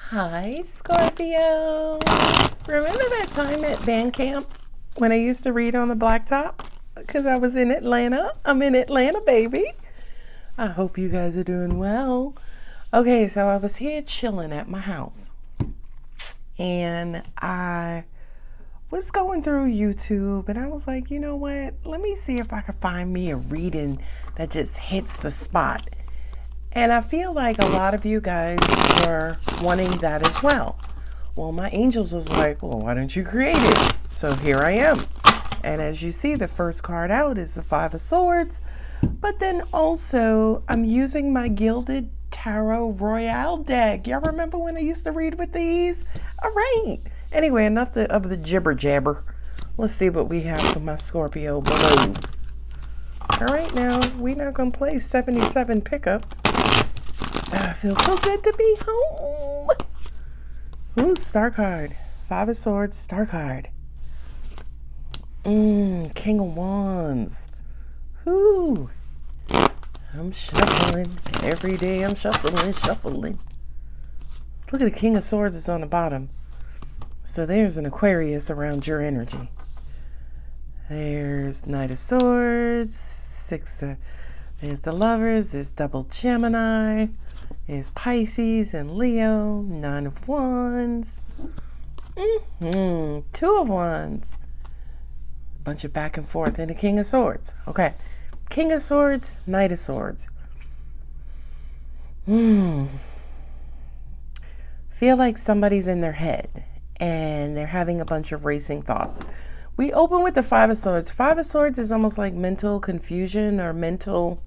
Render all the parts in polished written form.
Hi, Scorpio. Remember that time at band camp when I used to read on the blacktop? Because I was in Atlanta. I'm in Atlanta, baby. I hope you guys are doing well. Okay, so I was here chilling at my house. And I was going through YouTube and I was like, you know what? Let me see if I can find me a reading that just hits the spot. And I feel like a lot of you guys were wanting that as well. Well, my angels was like, well, why don't you create it? So here I am. And as you see, the first card out is the Five of Swords. But then also, I'm using my Gilded Tarot Royale deck. Y'all remember when I used to read with these? All right. Anyway, enough of the jibber jabber. Let's see what we have for my Scorpio below. All right, now, we're not going to play 77 pickup. It feels so good to be home. Ooh, star card. Five of Swords, star card. King of Wands. Ooh. I'm shuffling. Every day I'm shuffling. Look at the King of Swords is on the bottom. So there's an Aquarius around your energy. There's Knight of Swords. There's the Lovers. There's double Gemini. There's Pisces and Leo. Nine of Wands. Two of Wands. A bunch of back and forth. And the King of Swords. Okay. King of Swords, Knight of Swords. Feel like somebody's in their head and they're having a bunch of racing thoughts. We open with the Five of Swords. Five of Swords is almost like mental confusion or mental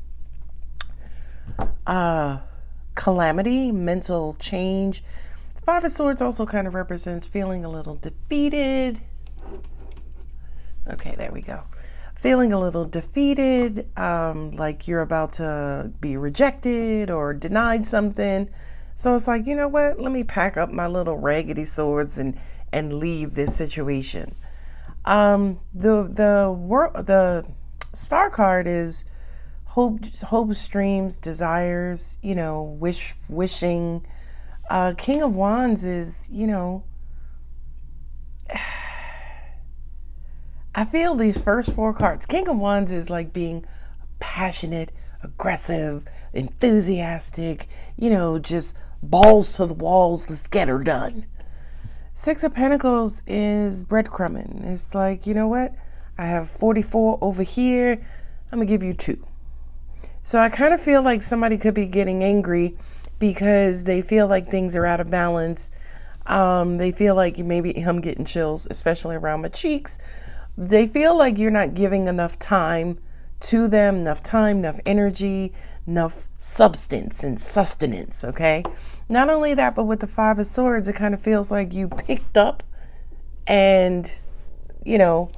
calamity, mental change. Five of Swords also kind of represents feeling a little defeated. Okay, there we go. Feeling a little defeated, like you're about to be rejected or denied something. So it's like, you know what? Let me pack up my little raggedy swords and leave this situation. The star card is hopes, dreams, desires, wishing. King of Wands is, I feel these first four cards. King of Wands is like being passionate, aggressive, enthusiastic, just balls to the walls, let's get her done. Six of Pentacles is breadcrumbing. It's like, you know what? I have 44 over here. I'm going to give you 2. So I kind of feel like somebody could be getting angry because they feel like things are out of balance. They feel like maybe I'm getting chills, especially around my cheeks. They feel like you're not giving enough time to them, enough time, enough energy, enough substance and sustenance, okay? Not only that, but with the Five of Swords, it kind of feels like you picked up and, it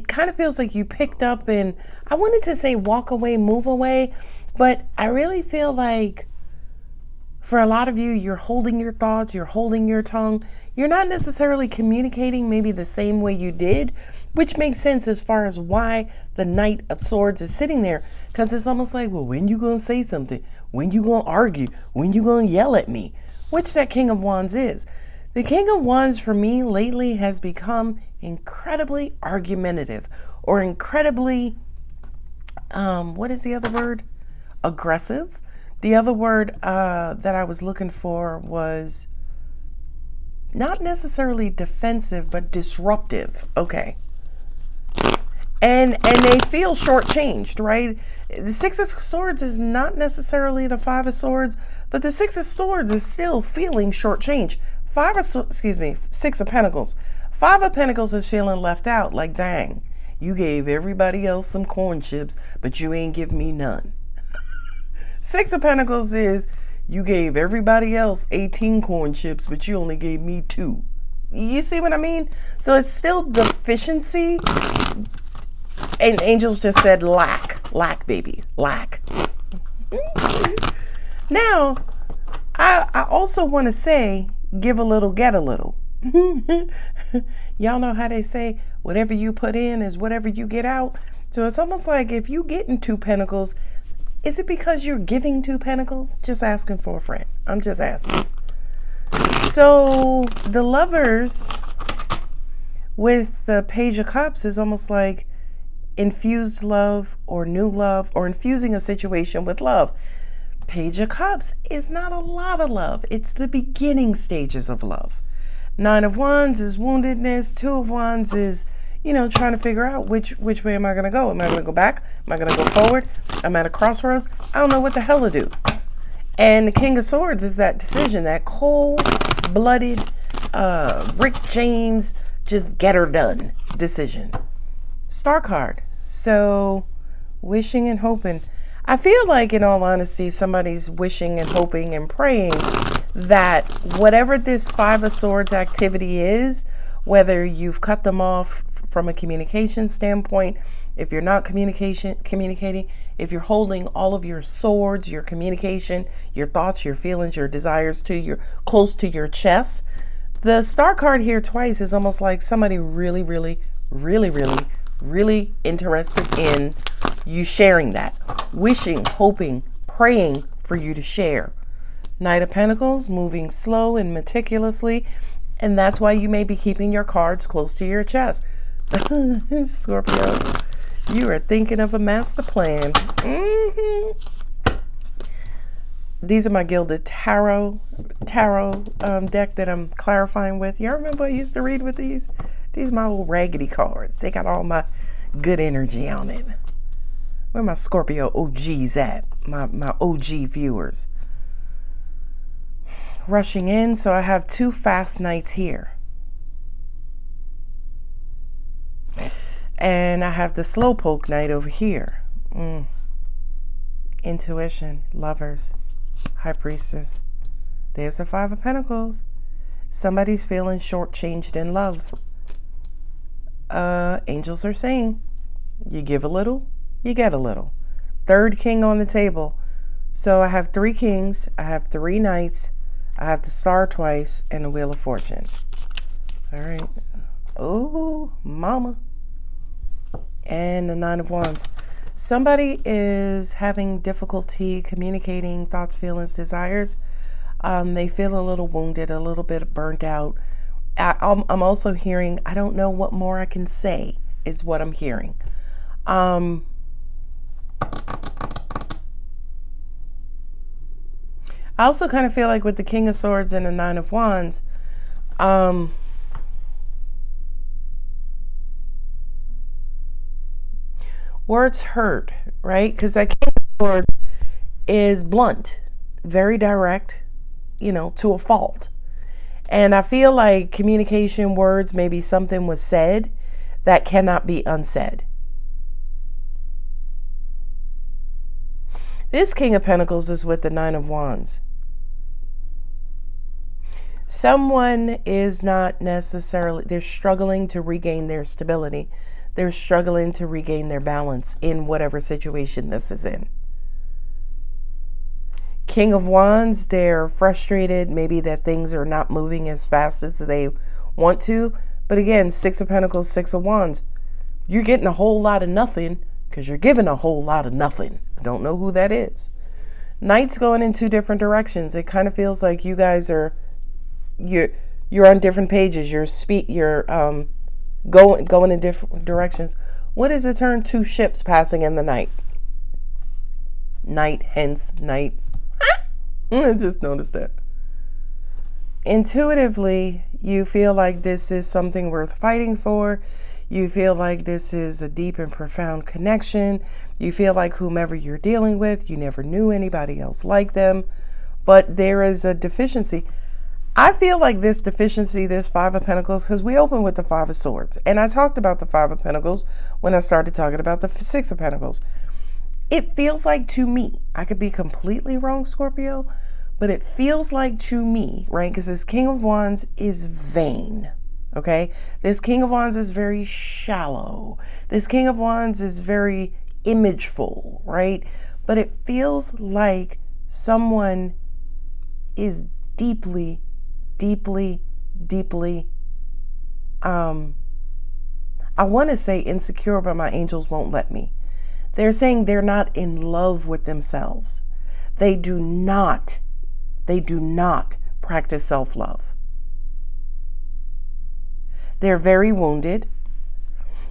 kind of feels like you picked up and I wanted to say walk away, move away, but I really feel like for a lot of you, you're holding your thoughts, you're holding your tongue. You're not necessarily communicating maybe the same way you did, which makes sense as far as why the Knight of Swords is sitting there. Because it's almost like, well, when you going to say something? When you going to argue? When you going to yell at me? Which that King of Wands is. The King of Wands for me lately has become incredibly argumentative or incredibly, what is the other word? Aggressive. The other word that I was looking for was not necessarily defensive, but disruptive. Okay. And they feel shortchanged, right? The Six of Swords is not necessarily the Five of Swords, but the Six of Swords is still feeling shortchanged. Six of Pentacles. Five of Pentacles is feeling left out, like, dang, you gave everybody else some corn chips, but you ain't give me none. Six of Pentacles is you gave everybody else 18 corn chips, but you only gave me 2. You see what I mean? So it's still deficiency. And angels just said lack, baby, lack. Now, I also want to say, give a little, get a little. Y'all know how they say, whatever you put in is whatever you get out. So it's almost like if you get in 2 pentacles, Is it because you're giving 2 Pentacles? Just asking for a friend. I'm just asking. So the Lovers with the Page of Cups is almost like infused love or new love or infusing a situation with love. Page of Cups is not a lot of love. It's the beginning stages of love. 9 of Wands is woundedness. 2 of Wands is, trying to figure out which way am I going to go? Am I going to go back? Am I going to go forward? I'm at a crossroads. I don't know what the hell to do. And the King of Swords is that decision, that cold-blooded, Rick James, just get her done decision. Star card. So, wishing and hoping. I feel like, in all honesty, somebody's wishing and hoping and praying that whatever this 5 of Swords activity is, whether you've cut them off from a communication standpoint, if you're not communicating, if you're holding all of your swords, your communication, your thoughts, your feelings, your desires close to your chest, the Star card here twice is almost like somebody really, really, really, really, really interested in you sharing that, wishing, hoping, praying for you to share. Knight of Pentacles, moving slow and meticulously, and that's why you may be keeping your cards close to your chest. Scorpio, you are thinking of a master plan. These are my Gilded Tarot deck that I'm clarifying with. Y'all remember I used to read with these? These are my old raggedy cards. They got all my good energy on it. Where my Scorpio OGs at? My OG viewers. Rushing in, so I have 2 fast knights here. And I have the slowpoke knight over here. Intuition, Lovers, High Priestess. There's the 5 of Pentacles. Somebody's feeling shortchanged in love. Angels are saying, you give a little, you get a little. 3rd king on the table. So I have 3 kings, I have 3 knights, I have the star twice, and the Wheel of Fortune. All right. Oh, mama. And the 9 of Wands. Somebody is having difficulty communicating thoughts, feelings, desires. They feel a little wounded, a little bit burnt out. I'm also hearing, I don't know what more I can say, is what I'm hearing. I also kind of feel like with the King of Swords and the 9 of Wands, words hurt, right? Because that King of Swords is blunt, very direct, to a fault. And I feel like communication words, maybe something was said that cannot be unsaid. This King of Pentacles is with the 9 of Wands. Someone is not necessarily, they're struggling to regain their stability. They're struggling to regain their balance in whatever situation this is in. King of Wands, they're frustrated, maybe that things are not moving as fast as they want to. But again, 6 of Pentacles, 6 of Wands. You're getting a whole lot of nothing because you're giving a whole lot of nothing. I don't know who that is. Knights going in 2 different directions. It kind of feels like you guys are, you're on different pages. You're going in different directions. What is the term? 2 ships passing in the night. Night, hence night. I just noticed that. Intuitively, you feel like this is something worth fighting for. You feel like this is a deep and profound connection. You feel like whomever you're dealing with, you never knew anybody else like them. But there is a deficiency. I feel like this deficiency, this 5 of Pentacles, because we opened with the 5 of Swords. And I talked about the 5 of Pentacles when I started talking about the 6 of Pentacles. It feels like to me, I could be completely wrong, Scorpio, but it feels like to me, right? Because this King of Wands is vain, okay? This King of Wands is very shallow. This King of Wands is very imageful, right? But it feels like someone is deeply, deeply, deeply, I want to say insecure, but my angels won't let me. They're saying they're not in love with themselves. They do not practice self-love. They're very wounded.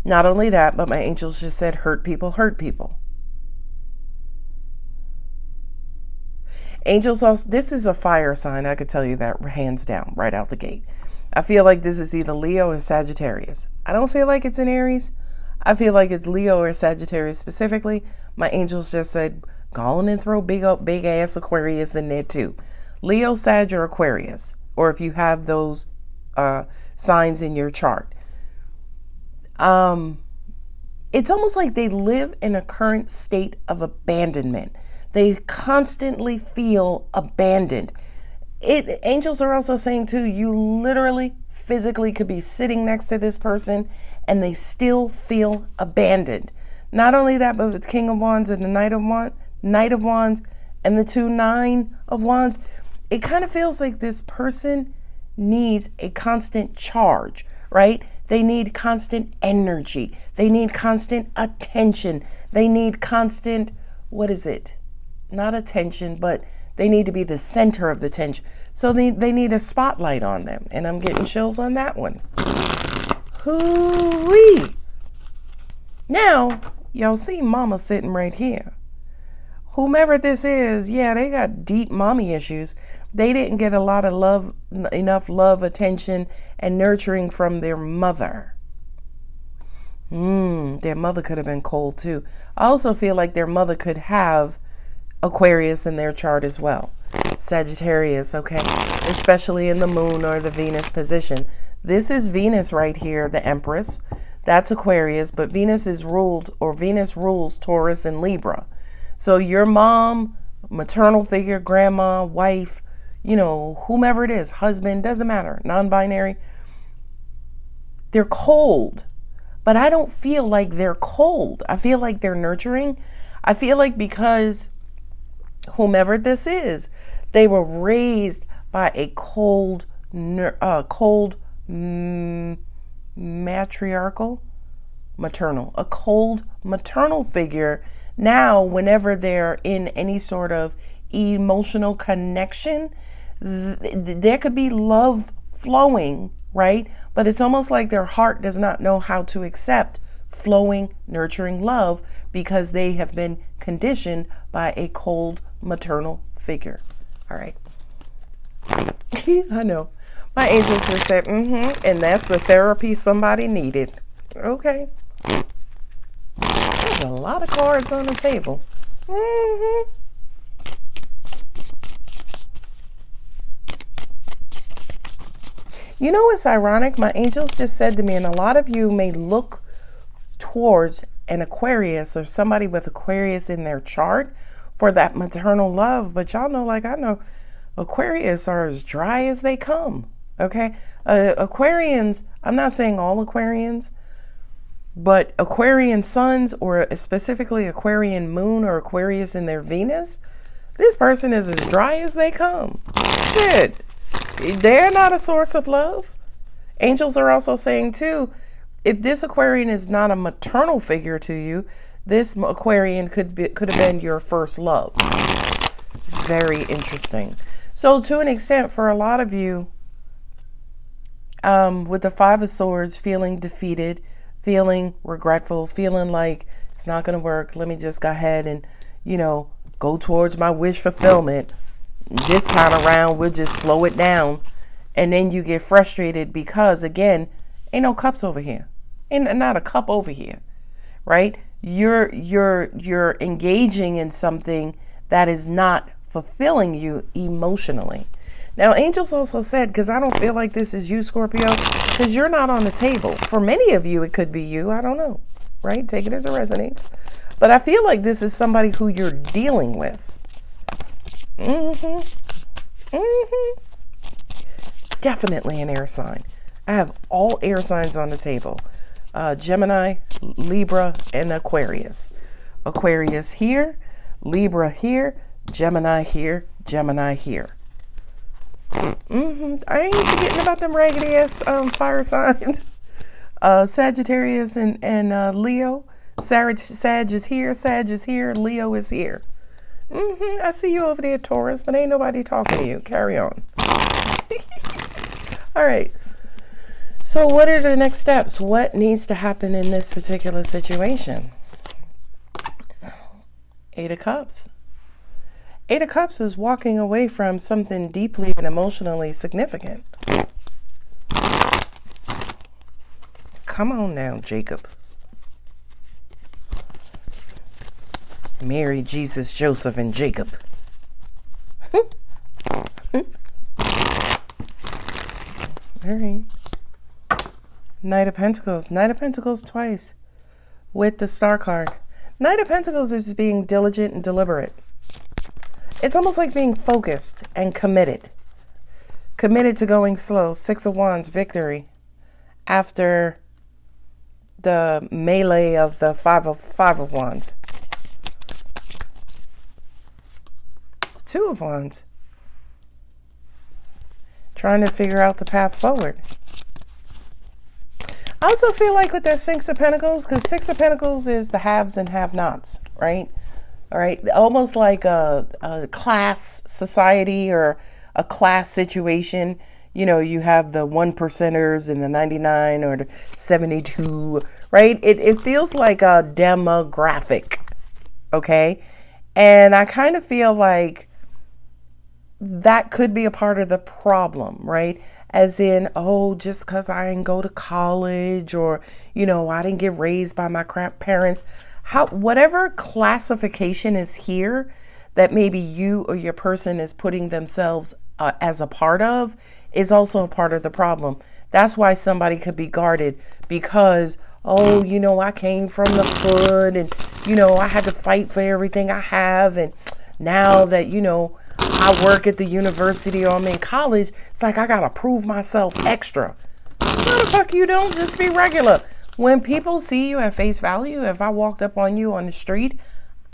Not only that, but my angels just said hurt people hurt people. Angels also, this is a fire sign. I could tell you that hands down right out the gate. I feel like this is either Leo or Sagittarius. I don't feel like it's an Aries. I feel like it's Leo or Sagittarius specifically. My angels just said, go on and throw big ass Aquarius in there too. Leo, Sag, or Aquarius. Or if you have those signs in your chart. It's almost like they live in a current state of abandonment. They constantly feel abandoned. Angels are also saying too, you literally physically could be sitting next to this person and they still feel abandoned. Not only that, but with King of Wands and the Knight of Wands and the 2 Nine of Wands, it kind of feels like this person needs a constant charge, right? They need constant energy. They need constant attention. They need constant, what is it? Not attention, but they need to be the center of the attention. So they need a spotlight on them. And I'm getting chills on that one. Hoo-wee. Now, y'all see mama sitting right here. Whomever this is, yeah, they got deep mommy issues. They didn't get a lot of love, enough love, attention, and nurturing from their mother. Their mother could have been cold too. I also feel like their mother could have Aquarius in their chart as well. Sagittarius, okay? Especially in the moon or the Venus position. This is Venus right here, the Empress. That's Aquarius, but Venus rules Taurus and Libra. So your mom, maternal figure, grandma, wife, whomever it is, husband, doesn't matter, non-binary, they're cold. But I don't feel like they're cold. I feel like they're nurturing. I feel like because whomever this is, they were raised by a cold maternal figure. Now, whenever they're in any sort of emotional connection, there could be love flowing, right? But it's almost like their heart does not know how to accept flowing, nurturing love because they have been conditioned by a cold maternal figure. All right. I know. My angels just said, and that's the therapy somebody needed. Okay. There's a lot of cards on the table. You know what's ironic? My angels just said to me, and a lot of you may look towards an Aquarius or somebody with Aquarius in their chart for that maternal love, but y'all know, like I know, Aquarius are as dry as they come. Okay, Aquarians, I'm not saying all Aquarians, but Aquarian suns or specifically Aquarian moon or Aquarius in their Venus, this person is as dry as they come. Shit, they're not a source of love. Angels are also saying too, if this Aquarian is not a maternal figure to you, this Aquarian could have been your first love. Very interesting. So to an extent, for a lot of you, with the Five of Swords, feeling defeated, feeling regretful, feeling like it's not going to work. Let me just go ahead and, go towards my wish fulfillment. This time around, we'll just slow it down. And then you get frustrated because, again, ain't no cups over here. Ain't not a cup over here, right? You're engaging in something that is not fulfilling you emotionally. Now, angels also said, because I don't feel like this is you, Scorpio, because you're not on the table. For many of you, it could be you. I don't know, right? Take it as it resonates. But I feel like this is somebody who you're dealing with. Definitely an air sign. I have all air signs on the table. Gemini, Libra, and Aquarius. Aquarius here, Libra here, Gemini here, Gemini here. I ain't forgetting about them raggedy ass fire signs. Sagittarius and Leo. Sag is here, Sag is here, Leo is here. I see you over there, Taurus, but ain't nobody talking to you. Carry on. All right. So what are the next steps? What needs to happen in this particular situation? Eight of Cups. Eight of Cups is walking away from something deeply and emotionally significant. Come on now, Jacob. Mary, Jesus, Joseph, and Jacob. All right. Knight of Pentacles. Knight of Pentacles twice with the Star card. Knight of Pentacles is being diligent and deliberate. It's almost like being focused and committed. Committed to going slow. Six of Wands, victory. After the melee of the five of Wands. Two of Wands. Trying to figure out the path forward. I also feel like with that Six of Pentacles, because Six of Pentacles is the haves and have-nots, right? All right, almost like a class society or a class situation. You know, you have the 1%ers and the 99 or the 72, right? It feels like a demographic, okay? And I kind of feel like that could be a part of the problem, right? As in, oh, just because I didn't go to college or, you know, I didn't get raised by my parents. Whatever classification is here that maybe you or your person is putting themselves as a part of is also a part of the problem. That's why somebody could be guarded because, oh, you know, I came from the hood and, you know, I had to fight for everything I have. And now that, you know, I work at the university or I'm in college, it's like I got to prove myself extra. No, the fuck you don't. Just be regular. When people see you at face value, if I walked up on you on the street,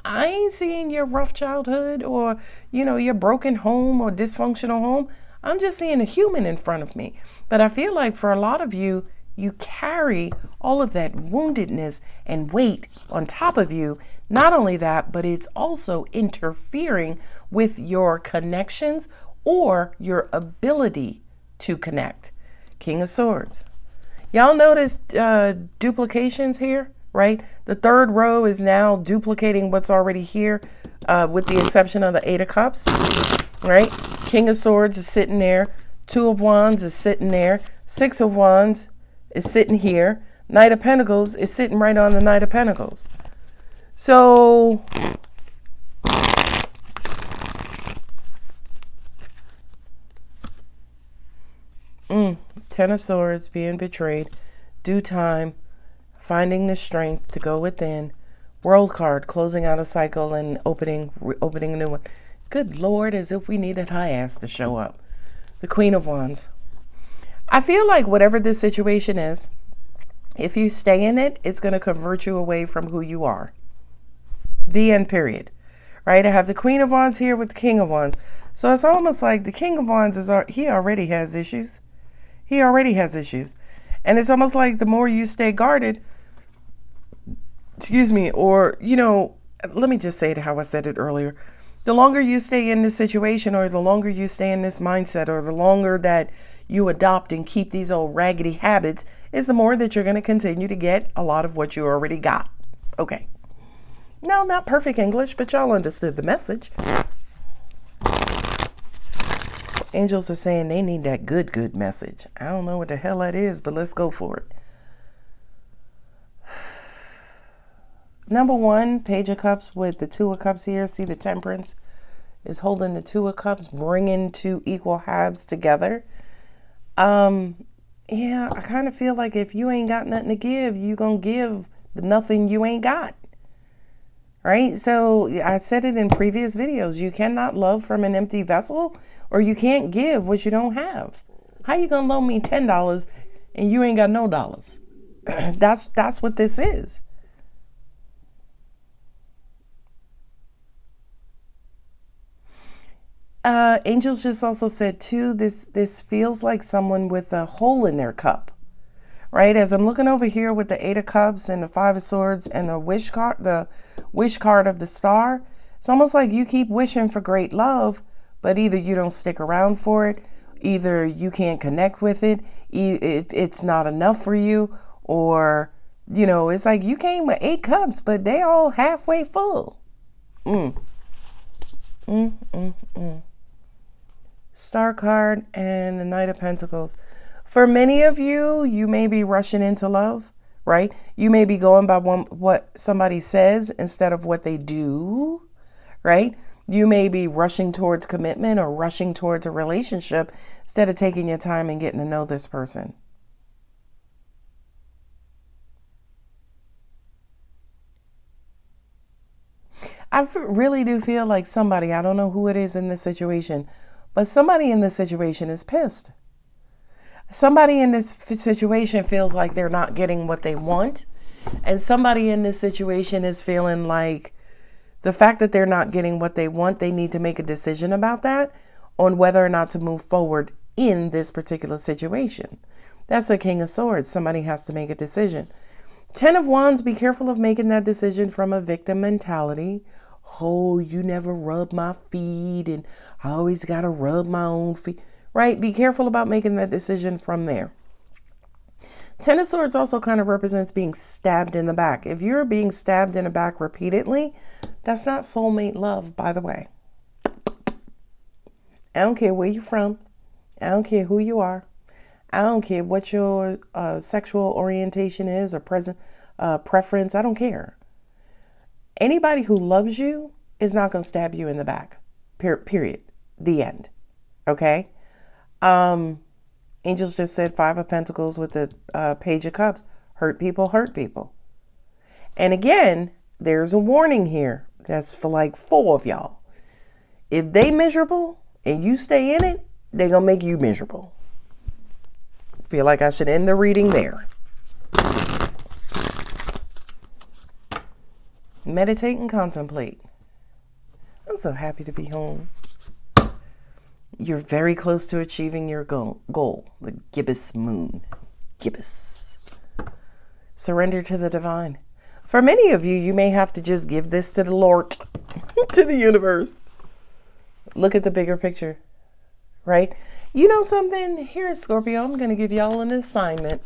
I ain't seeing your rough childhood or, you know, your broken home or dysfunctional home. I'm just seeing a human in front of me. But I feel like for a lot of you, you carry all of that woundedness and weight on top of you. Not only that, but it's also interfering with your connections or your ability to connect. King of Swords. Y'all notice duplications here, right? The third row is now duplicating what's already here, with the exception of the Eight of Cups, right? King of Swords is sitting there. Two of Wands is sitting there. Six of Wands is sitting here. Knight of Pentacles is sitting right on the Knight of Pentacles. So Ten of Swords, being betrayed, due time, finding the strength to go within. World card, closing out a cycle and opening a new one. Good Lord, as if we needed her ass to show up. The Queen of Wands. I feel like whatever this situation is, if you stay in it, it's going to convert you away from who you are. The end, period. Right? I have the Queen of Wands here with the King of Wands. So it's almost like the King of Wands he already has issues. He already has issues. And it's almost like the more you stay guarded, or, you know, let me just say it how I said it earlier. The longer you stay in this situation, or the longer you stay in this mindset, or the longer that you adopt and keep these old raggedy habits, is the more that you're going to continue to get a lot of what you already got. Okay. No, not perfect English, but y'all understood the message. Angels are saying they need that good message. I don't know what the hell that is, but let's go for it. Number one, Page of Cups with the Two of Cups here. See the Temperance is holding the Two of Cups, bringing two equal halves together. Yeah, I kind of feel like if you ain't got nothing to give, you gonna give the nothing you ain't got. Right? So I said it in previous videos. You cannot love from an empty vessel, or you can't give what you don't have. How you gonna loan me $10 and you ain't got no dollars? That's what this is. Angels just also said too, this feels like someone with a hole in their cup, right? As I'm looking over here with the Eight of Cups and the Five of Swords and the wish card of the Star, it's almost like you keep wishing for great love, but either you don't stick around for it, either you can't connect with it, it's not enough for you, or, you know, it's like you came with 8 cups, but they all halfway full. Star card and the Knight of Pentacles. For many of you, you may be rushing into love, right? You may be going by what somebody says instead of what they do, right? You may be rushing towards commitment or rushing towards a relationship instead of taking your time and getting to know this person. I really do feel like somebody, I don't know who it is in this situation, but somebody in this situation is pissed. Somebody in this situation feels like they're not getting what they want. And somebody in this situation is feeling like the fact that they're not getting what they want, they need to make a decision about that on whether or not to move forward in this particular situation. That's the King of Swords. Somebody has to make a decision. 10 of Wands, be careful of making that decision from a victim mentality. Oh, you never rub my feet and I always got to rub my own feet. Right? Be careful about making that decision from there. 10 of Swords also kind of represents being stabbed in the back. If you're being stabbed in the back repeatedly, that's not soulmate love, by the way. I don't care where you're from. I don't care who you are. I don't care what your sexual orientation is or preference. I don't care. Anybody who loves you is not going to stab you in the back. Period. The end. Okay? Angels just said 5 of Pentacles with the Page of Cups. Hurt people, hurt people. And again, there's a warning here. That's for like 4 of y'all. If they miserable and you stay in it, they're going to make you miserable. Feel like I should end the reading there. Meditate and contemplate. I'm so happy to be home. You're very close to achieving your goal. The gibbous moon. Gibbous. Surrender to the divine. For many of you, you may have to just give this to the Lord, to the universe. Look at the bigger picture, right? You know something? Here, Scorpio, I'm going to give y'all an assignment.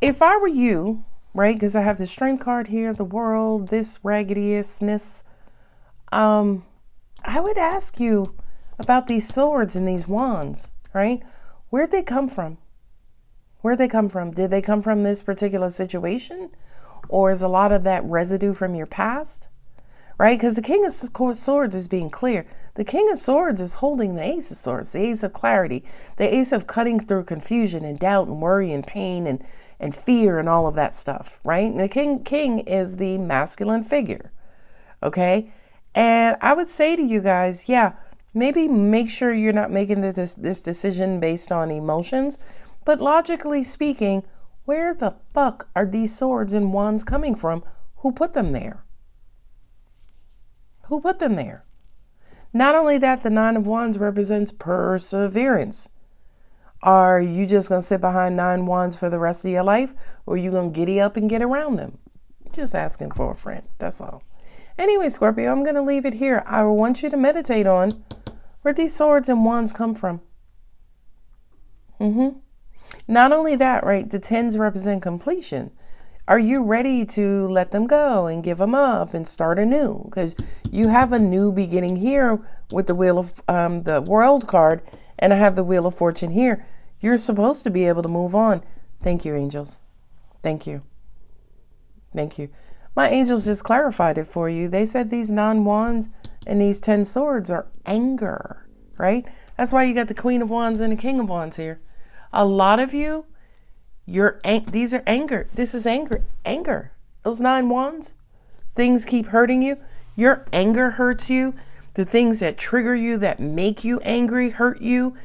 If I were you, right, because I have the Strength card here, the World, this raggedness, I would ask you about these swords and these wands, right? Where'd they come from? Where'd they come from? Did they come from this particular situation? Or is a lot of that residue from your past? Right? Because the King of Swords is being clear. The King of Swords is holding the Ace of Swords, the Ace of Clarity, the Ace of cutting through confusion and doubt and worry and pain and fear and all of that stuff, right? And the King is the masculine figure, okay? And I would say to you guys, yeah, maybe make sure you're not making this decision based on emotions, but logically speaking, where the fuck are these swords and wands coming from? Who put them there? Who put them there? Not only that, the 9 of Wands represents perseverance. Are you just going to sit behind 9 wands for the rest of your life? Or are you going to giddy up and get around them? Just asking for a friend. That's all. Anyway, Scorpio, I'm going to leave it here. I want you to meditate on where these swords and wands come from. Not only that, right? The 10s represent completion. Are you ready to let them go and give them up and start anew? Because you have a new beginning here with the Wheel of the World card, and I have the Wheel of Fortune here. You're supposed to be able to move on. Thank you, angels. Thank you. Thank you. My angels just clarified it for you. They said these 9 wands and these 10 swords are anger, right? That's why you got the Queen of Wands and the King of Wands here. A lot of you, these are anger. This is anger. Those 9 wands, things keep hurting you. Your anger hurts you. The things that trigger you, that make you angry, hurt you.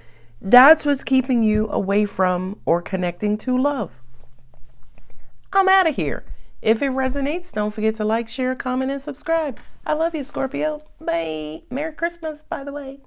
That's what's keeping you away from or connecting to love. I'm out of here. If it resonates, don't forget to like, share, comment, and subscribe. I love you, Scorpio. Bye. Merry Christmas, by the way.